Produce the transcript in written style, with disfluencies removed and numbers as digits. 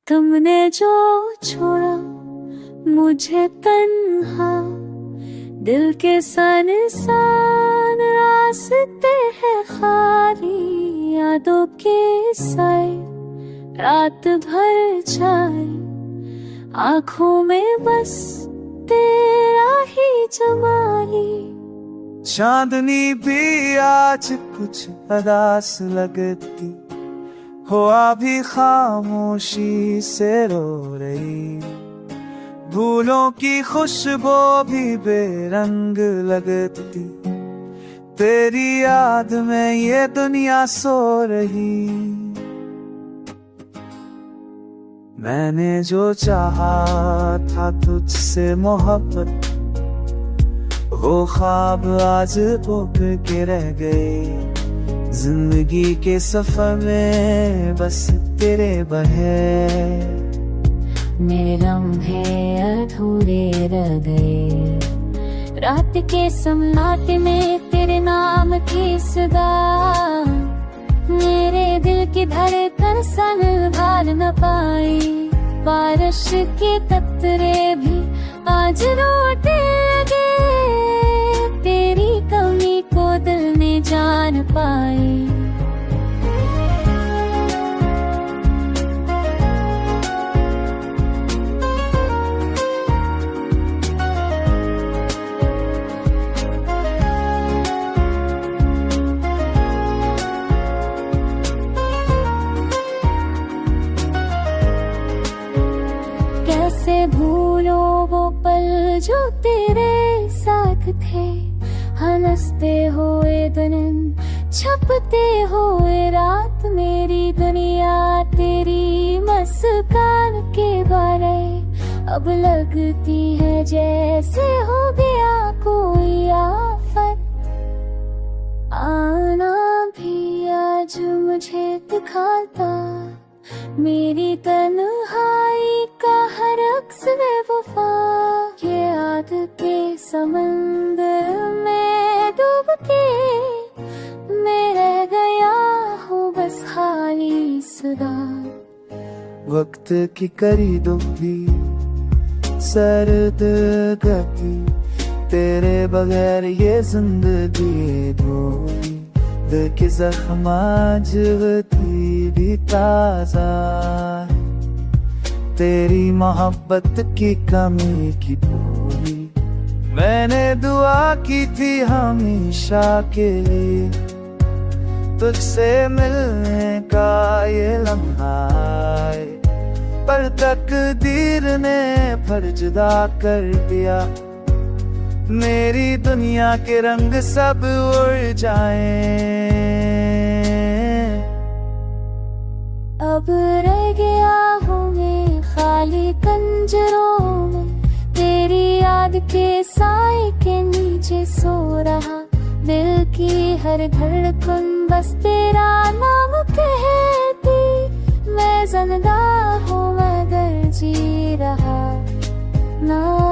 तुमने जो छोड़ा मुझे तन्हा, दिल के सन रास्ते हैं खाली, यादों के साए रात भर जाए, आँखों में बस तेरा ही जमाली। चांदनी भी आज कुछ अदास लगती, हवा भी खामोशी से रो रही, फूलों की खुशबू भी बेरंग लगती, तेरी याद में ये दुनिया सो रही। मैंने जो चाहा था तुझसे मोहब्बत, वो ख्वाब आज उब के रह गए, जिंदगी के सफर में बस तेरे बहे मेरे लम्हे अधूरे रह गए, रात के सन्नाटे में तेरे नाम की सदा, मेरे दिल की धड़कन संभाल न पाई, बारिश के कतरे भी आज रोने लगे, तेरी कमी को दिल ने जान पाई। कैसे भूलो वो पल जो तेरे साथ थे, हंसते हुए दिन छपते हुए रात, मेरी दुनिया तेरी मुस्कान के बारे अब लगती है जैसे हो गया कोई आफत। आना भी आज मुझे दिखाता मेरी तन्हाई का हर अक्स बेवफा, ये याद के समंदर में डूब के मैं रह गया हूँ बस खाली सदा। वक्त की करी दुखी सर्द गति, तेरे बगैर ये जिंदगी धोई, दिल की जख्म आज भी ताजा, तेरी मोहब्बत की कमी की पूरी। मैंने दुआ की थी हमेशा के लिए, तुझसे मिलने का ये लम्हा आए, पर तकदीर ने फर्जुदा कर दिया, मेरी दुनिया के रंग सब उड़ जाएं। अब रह गया हूँ मैं खाली कंजरों में, तेरी याद के साए के नीचे सो रहा, दिल की हर धड़कन बस तेरा नाम कहती, मैं जिंदा हूँ मगर जी रहा ना।